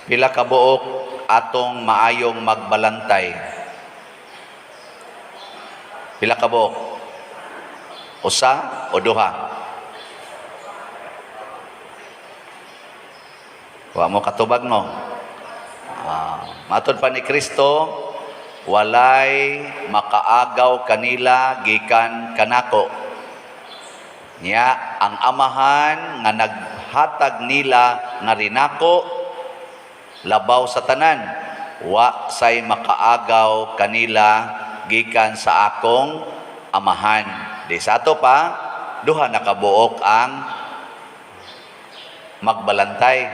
Pila ka buok atong maayong magbalantay? Pila ka buok? Usa o duha? Wa mo katubag no? Matod pa ni Kristo, walay makaagaw kanila gikan kanako. Niya ang amahan nga naghatag nila nga rinako labaw sa tanan, wa say makaagaw kanila gikan sa akong amahan. Di sa ato pa, duha na kabuok ang magbalantay.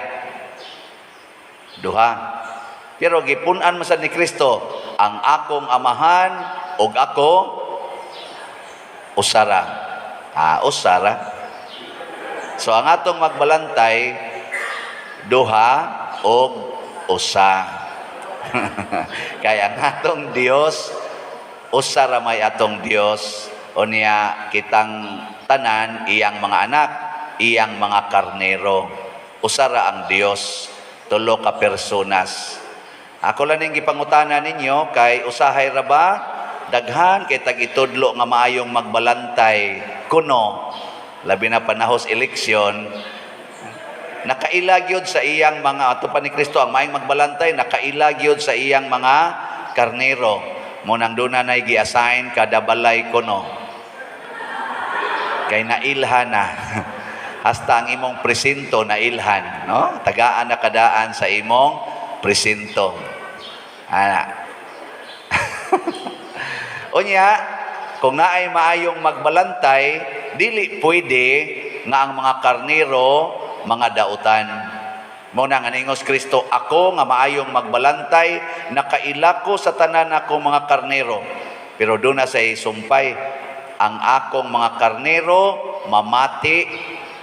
Duha. Pero gipunan man sad ni Kristo, ang akong amahan ug ako usara. Usara. So ang atong magbalantay duha ug usa. Kaya ang atong Dios usara may atong Dios, o niya kitang tanan iyang mga anak, iyang mga karnero. Usara ang Dios, tulo ka personas. Ako lang ning gipangutana ninyo kay usahay ra ba daghan kay tag-itudlo nga maayong magbalantay kuno labi na panahos eleksyon. Nakailag yun sa iyang mga, ato pa ni Kristo, ang maayong magbalantay, nakailag yun sa iyang mga karnero. Munang doon na gi-assign kada balay kuno. Kay nailhan na. Hasta ang imong presinto nailhan. No? Tagaan na kadaan sa imong presinto. Unya, kung naay maayong magbalantay, dili pwede nga ang mga karnero mga dautan. Muna nga ningos Kristo, ako nga maayong magbalantay, nakaila ko sa tanan akong mga karnero. Pero doon na sa sumpay, ang akong mga karnero mamati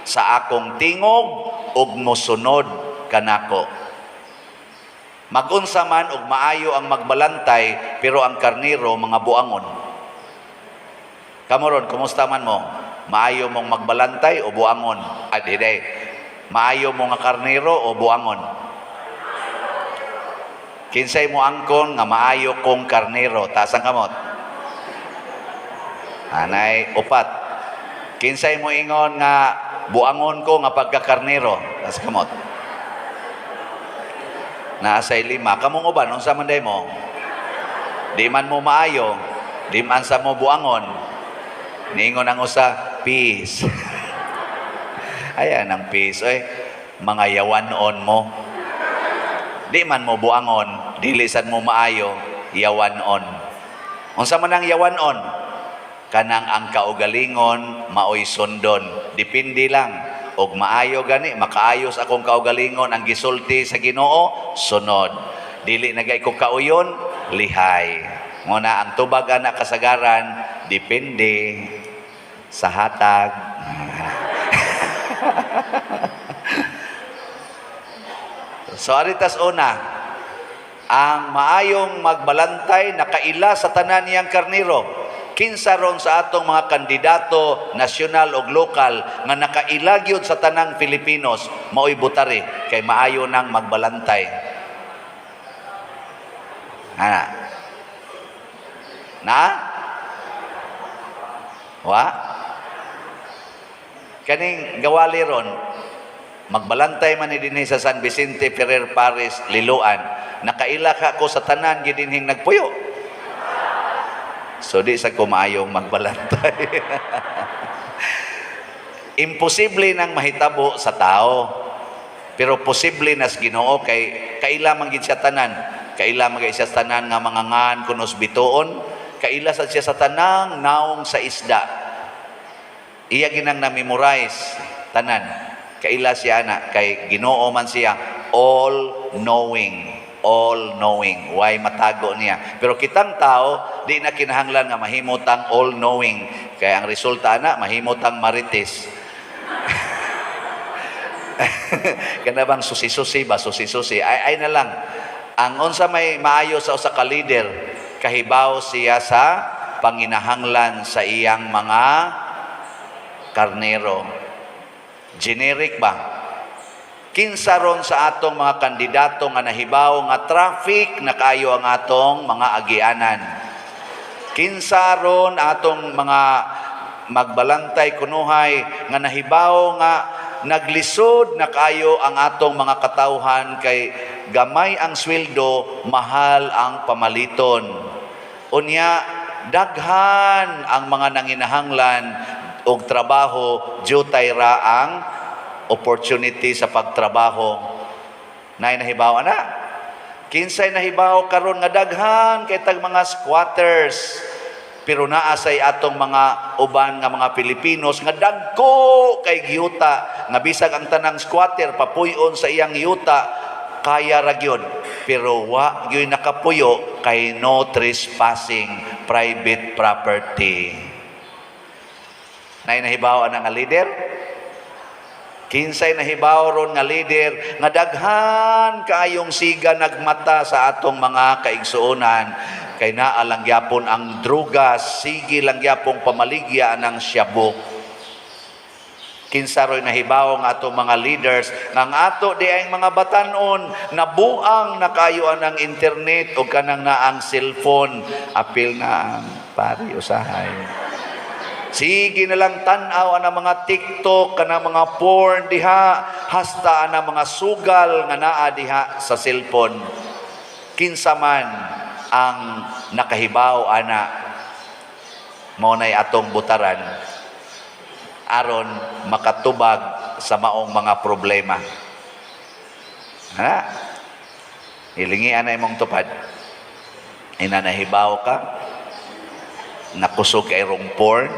sa akong tingog ug mosunod kanako. Magunsa man og maayo ang magbalantay, pero ang karnero mga buangon. Kamoron, kumusta man mo? Maayo mong magbalantay o buangon? Diday. Maayo mo nga karnero o buangon? Kinsay mo angkon nga maayo kong karnero? Tasang kamot. Anay, upat. Kinsay mo ingon nga buangon ko nga pagkakarnero? Tasang kamot. Naasay lima. Kamong uban, unsa man day mo? Di man mo maayo, di man sa mo buangon. Niingon ang usa, peace. Ayan ang peace. Mga yawanon mo. Di man mo buangon, dilisan mo maayo, yawanon. Unsa man ang yawanon? Kanang ang kaugalingon, maoy sundon. Dipindi lang. Og maayo gani, makaayos akong kaugalingon, ang gisulti sa Ginoo, sunod. Dili nagay ko kauyon, lihay. Muna ang tubag anak kasagaran, dipindi sa hatag. So aritas una, ang maayong magbalantay nakaila sa tanan niyang karnero. Kinsa ron sa atong mga kandidato nasyonal o lokal nga nakailag yun sa tanang Filipinos, mao'y butari kay maayo nang magbalantay. Wa? Kaning gawali ron, magbalantay man ni dinhi sa San Vicente Ferrer Paris, Liloan. Nakaila ka ko sa tanan gidinhing nagpuyo. So di sa kumayong magbalantay. Imposible nang mahitabo sa tao. Pero posible nas Ginoo kay kaila man gid siya tanan. Kaila man gid siya tanan nga mangangan kunos bituon, kaila sad siya sa tanang naong sa isda. Iya ginang na-memorize tanan. Kaila siya na kay Ginoo man siya all knowing. Why matago niya. Pero kitang tao, di na kinahanglan nga mahimutang all-knowing. Kaya ang resulta na, mahimutang marites. Kana bang susi-susi ba? Susi-susi. Ay na lang. Ang unsa may maayo sa usa ka leader, kahibaw siya sa panginahanglan sa iyang mga karnero. Generic ba? Kinsa ron sa atong mga kandidato nga nahibaw nga traffic na kayo ang atong mga agianan. Kinsa ron atong mga magbalantay kunuhay nga nahibaw nga naglisod na kayo ang atong mga katawhan kay gamay ang sweldo, mahal ang pamaliton. Unya, daghan ang mga nanginahanglan og trabaho, jutay ra ang opportunity sa pagtrabaho. Nay nahibaw na. Kinsay nahibaw karon nga daghan kay tag mga squatters. Pero naa say atong mga uban nga mga Pilipinos nga dagko kay giyuta nga bisag ang tanang squatter papuyon sa iyang yuta kaya ra gyud. Pero wa gyud nakapuyo kay no trespassing, private property. Nay nahibaw ana nga leader. Kinsay nahibaw ron nga leader nga daghan kaayong siga nagmata sa atong mga kaigsuonan kay naa lang gyapon ang drugas, sige lang gyapong pamaligya ng syabok. Kinsa roy nahibaw nga atong mga leaders nga ang ato di ay mga batanon nabuang na kayo ang internet o kanang naang cellphone, apil na ang pari usahay. Sige na lang tanaw ang mga TikTok, kanang mga porn diha, hasta ang mga sugal nga naa diha sa cellphone. Kinsa man ang nakahibaw ana mao nay atong butaran aron makatubag sa maong mga problema. Ha? Ilingi ana imong tupad. Ina nahibaw ka, nakusog kay rong porn.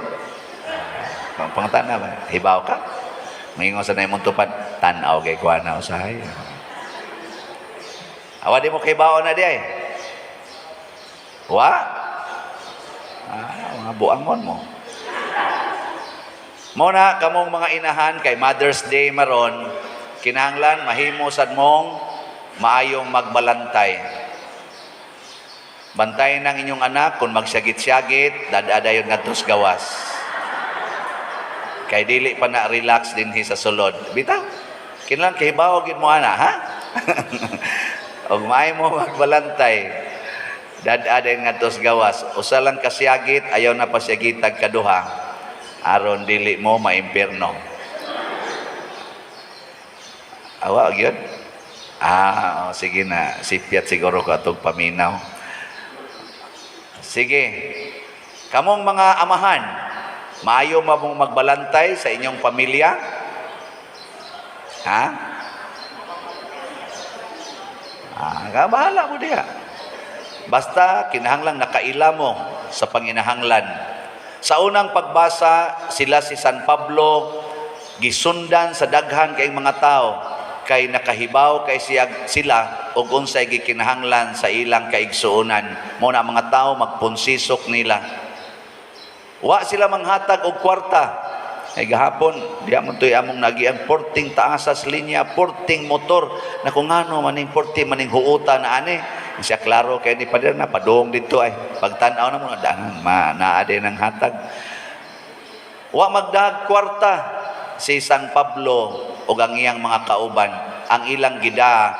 Pangtana ba? Hibaw ka? Mayingon sa na imong tupad, tanaw kay kuana usahay. Awa di mo kay baon na di ay. Wa? Mga buangon mo. Muna kamong mga inahan kay Mother's Day maron, kinahanglan mahimo sad mong maayong magbalantay. Bantayan ng inyong anak kung magsyagit-syagit, dadadayon ngadto sa gawas. Kay dili pa na relax din sa sulod. Bitaw. Kinahanglan kay hibaw gid mo ana, ha? Og maay mo magbalantay. Dadayon ngadto sa gawas. Usa lang kasyagit, ayaw na pasyagitag kaduha. Aron dili mo maimpierno. Awa gyud. Sige na, sipyat siguro ko atong paminaw. Sige. Kamong mga amahan, maayo mong magbalantay sa inyong pamilya? Ha? Bahala mo diha. Basta kinahanglang nakaila mo sa panginahanglan. Sa unang pagbasa, sila si San Pablo gisundan sa daghan kay mga tao kay nakahibaw kay sila og unsay gikinahanglan sa ilang kaigsuonan. Mo na mga tao magpunsisok nila. Wa sila manghatag og kwarta. Ay gahapon, diya mo to'y among nagian, porting taasas linya, porting motor, na kung ano, maning porting, maning huuta na ane. Siya klaro kay ni Pader na, padung dito ay, pagtanaw na mo, naade ng hatag. Wa magdag kwarta si San Pablo o ang iyang mga kauban, ang ilang gida,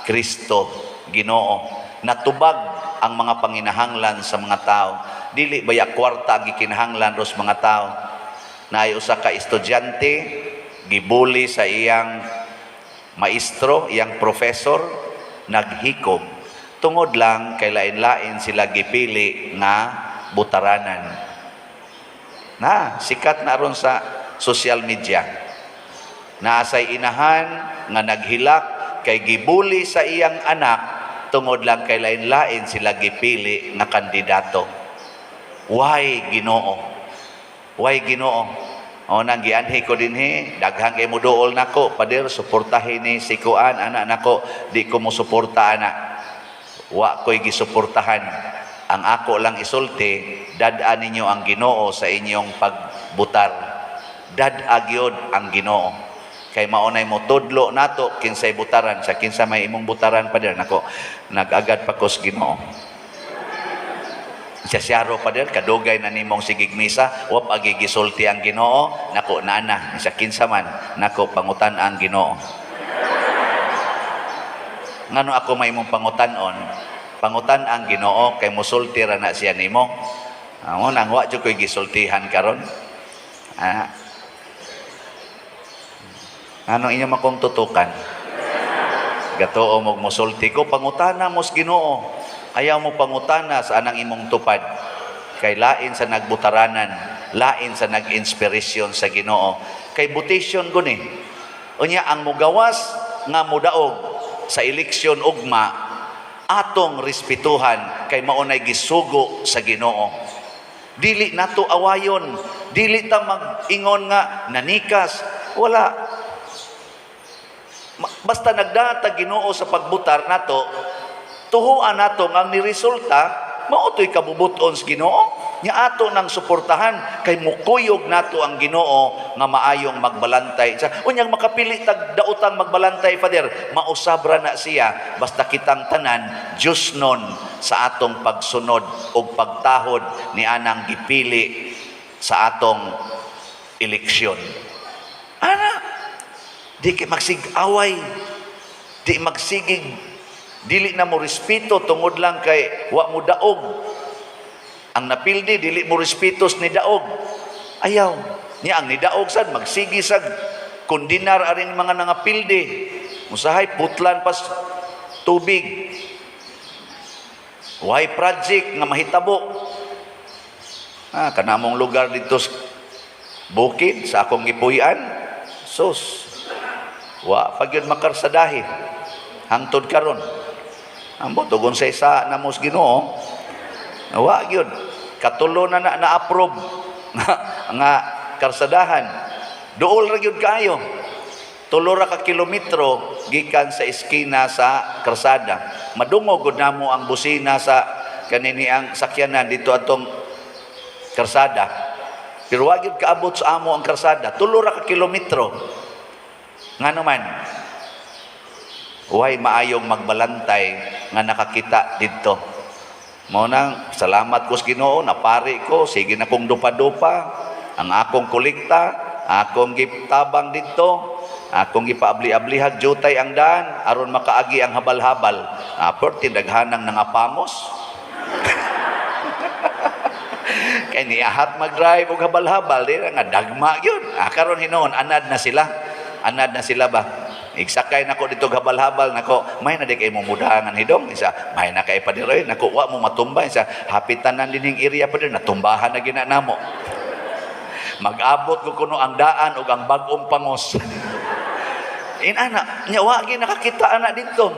Kristo, Ginoo, natubag ang mga panginahanglan sa mga tao. Dili baya kwarta ang gikinahanglan ros mga tao. Na ay usa ka estudyante gibuli sa iyang maestro, iyang professor, naghikom tungod lang kay lain-lain sila gipili nga butaranan. Na sikat na ron sa social media. Naasay inahan nga naghilak kay gibuli sa iyang anak tungod lang kay lain-lain sila gipili nga kandidato. Why Ginoo? Why Ginoo? O nang gianhi ko dinhi, daghang kay muduol nako, Pader suportahin ni si kuan anak nako, di ko mo suporta anak. Wa ko'y gisuportahan. Ang ako lang isulti, dad-a ninyo ang Ginoo sa inyong pagbutar. Dad-a gyud ang Ginoo. Kay maunay mo tudlo nato kinsay butaran, sa kinsa may imong butaran Pader nako, nag-agad pa kos Ginoo. Siya siyaro Pader, kadugay na nimong sigig misa, wap agigisulti ang Ginoo, nako nana, sa kinsa man, nako pangutan ang Ginoo. Ngano ako may mong pangutan-on? Pangutan ang Ginoo kay musulti ra na siya nimo. Amo nang wa jud koy gisultihan karon. Ano inyo makong tutukan? Gatoo mo musulti ko pangutana mos Ginoo. Ayaw mo pangutana sa anang imong tupad. Kay lain sa nagbutaranan, lain sa nag-inspirasyon sa Ginoo. Kay butisyon guni. Unya ang mugawas nga mudaog sa eleksyon ugma atong respetuhan kay maunay gisugo sa Ginoo. Dili nato awayon, dili ta mag-ingon nga nanikas, wala. Basta nagdata Ginoo sa pagbutar nato, tuhuan nato ang niresulta mao toy kabubuton sa Ginoo. Nya ato nang suportahan kay mukuyog nato ang Ginoo nga maayong magbalantay. Unyang makapili tag daotang magbalantay, Father, mausabra na siya basta kitang tanan Dios nun sa atong pagsunod o pagtahod ni anang gipili sa atong eleksyon. Di kay magsig-away, di magsigig, dili na mo respeto tungod lang kay wa mo daog. Ang napildi, dili mo respetos ni daog. Ayaw. Niya ang ni daog sad, magsigi sag kondinar aring mga nangapildi. Musahay, putlan pas tubig. Why project nga mahitabo. Kanamong lugar dito bukid sa akong gipuy-an. Sus. Wa pag yun makarsadahi. Hangtod karon. Ang tugon sa isa na mos Ginoo. Wa gyud katulo na na-approve nga karsadahan. Duol ra gyud kayo. 3 ra ka kilometro gikan sa eskina sa karsada. Madungog gud namo ang busina sa kanini ang sakyanan dito atong karsada. Pero wa gyud kaabot sa amo ang karsada. 3 ra ka kilometro. Ngano man way maayong magbalantay nga nakakita dito. Mao nang salamat ko sa Ginoo, napari ko, sige na kong dupa-dupa, ang akong kolekta, akong gitabang dito, akong gipaabli-ablihag jutay ang daan, aron makaagi ang habal-habal. Pero tindaghanang nangapamos. Kaya niahat mag-drive og habal-habal, di nga dagma yun. Karon hinoon, anad na sila. Anad na sila ba? Igsakay nako dito habal-habal nako, may na di kay mo mudahangan hidong isa, may na kay padiroy nako wa mo matumbay sa hapitanan dining area pa din natumbahan na gina namo. Mag-abot ko kuno ang daan ug ang bag-ong pangos. Ana nya wa gi nakakita ana dito.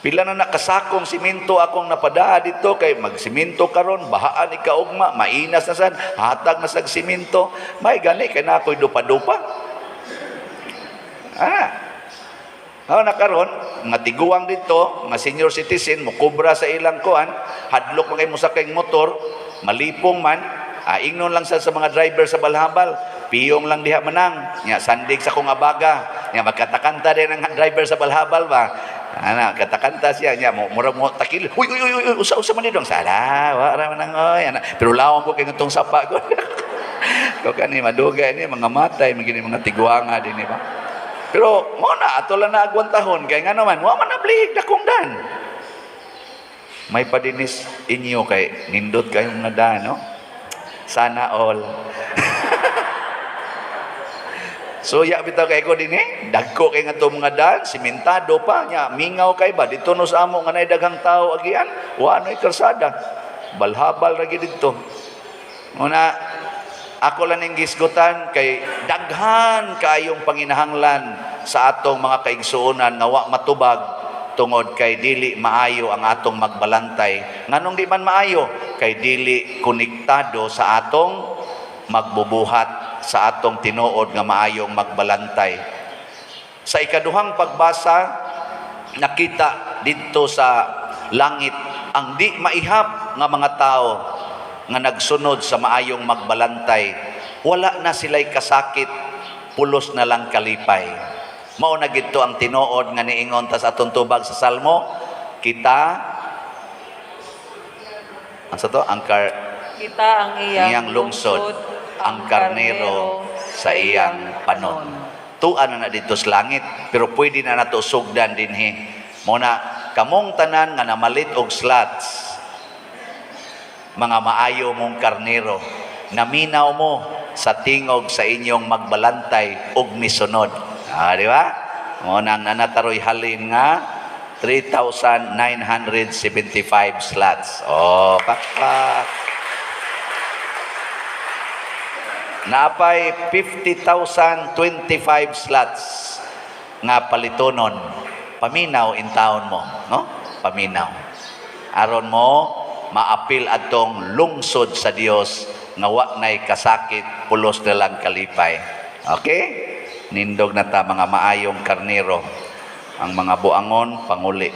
Pila na nakasakong simento akong napada dito kay magsimento karon bahaan ikaugma mainas na sad hatag na sag simento may gani kay na ako'y dupa-dupa. Na karon nga tiguang dito, nga senior citizen mo kubra sa ilang kuan, hadlok man kay mo sakay motor, malipong man, ingnon lang sa mga driver sa balhabal, piyong lang diha manang, nya sandig sa kong abaga, nya magkatakanta din ang driver sa balhabal ba. Katakanta siya nya mo takil. Uy usa man ni dong sala, wa ra manang oy. Pero lawom ko kay ngutong sapa ko. Ko kani madugay ni mga matay magini mga tiguanga dinhi ba. Pero mo na ato lang na agwantahon kay nga naman wa man nablihig dakong dan. May padinis inyo kay nindot kayong nada no. Sana all. So ya bitaw kay ko dinhi, dagko kay nga to mga dan, simentado pa nya, mingaw kay ba dito no sa amo nga nay daghang tawo agian, wa noy kalsada. Balhabal ra gid dito. Muna ako lang ning gisgutan kay daghan kayong panginahanglan sa atong mga kaigsuonan nga wa matubag tungod kay dili maayo ang atong magbalantay. Nganong di man maayo? Kay dili konektado sa atong magbubuhat sa atong tinuod nga maayong magbalantay. Sa ikaduhang pagbasa nakita dito sa langit ang di maihap nga mga tao nga nagsunod sa maayong magbalantay, wala na sila'y kasakit, pulos na lang kalipay. Mao na gito ang tinuod nga niingon ta sa atong tubag sa Salmo, kita kita ang iyang lungsod, ang karnero sa iyang panon. tuan na dito sa langit, pero pwede na nato sugdan dinhi. Muna kamong tanan nga namalit og slots, mga maayo mong karnero, naminaw mo sa tingog sa inyong magbalantay og misunod. Di ba? Muna ang nanataroy halin nga 3,975 slots. Pakpak. Naapay 50,025 slots nga palitonon. Paminaw in town mo, no? Paminaw. Aron mo maapil atong lungsod sa Dios nga wa nay kasakit, pulos na lang kalipay. Okay? Nindog na ta mga maayong karnero. Ang mga buangon panguli.